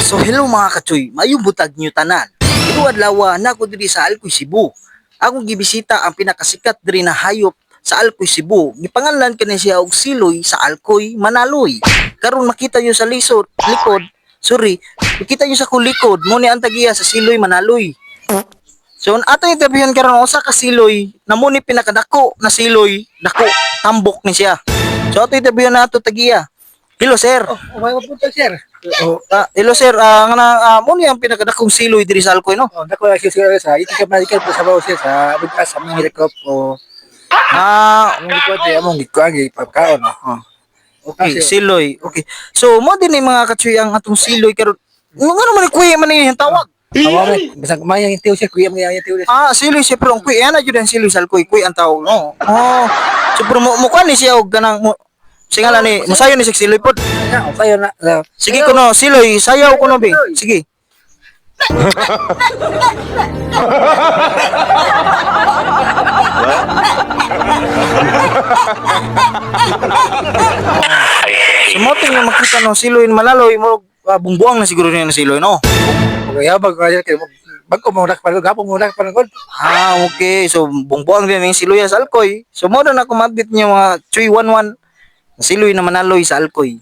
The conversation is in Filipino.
So hello mga kachoy, mayong butag nyo tanan. Ito adlaw na ako diri sa Alcoy, Cebu. Akong gibisita ang pinakasikat diri na hayop sa Alcoy, Cebu. Gipangalan kani siya og Siloy sa Alcoy, Manaloy. Karon makita nyo sa makita nyo sa kulikod, mo ni ang tagiya sa Siloy, Manaloy. So ato interviewon karon usa ka siloy, namo ni pinakadako na siloy, dako tambok ni siya. So ato interviewon nato tagiya. Hello sir. May mapunta, sir. Hello sir, mo ni ang pinakadakong siloy diri sa Alcoy no? Dako na siya sa itikap medical po sa bawo siya sa bigkas sa mga rekop o among likod among gikuan pagkaon. Okay, siloy. Okay. So mo din ni mga kachoy ang atong siloy karon. Ano man kuya man ni tawag? Awame, bisag mayang tiyo siya, kuya mga yang tiyo. Siloy siya pero ang kuya na jud ang siloy sa Alcoy, kuya ang tawag no. So pero mo kuan ni siya og ganang singala ni masayo ni siloy pod. Okay na. Sige kuno, siloy, sayaw kuno be. Sige. Sumoting na makita no siloy Manaloy mo bungbuang na siguro niya na siloy no. Okay, bag kay bago mo dak pala gapon mo dak pala gol. Okay. So bungbuang din yung siloy sa Alcoy. So mo na kumabit niya mga 311 siloy na Manaloy sa Alcoy.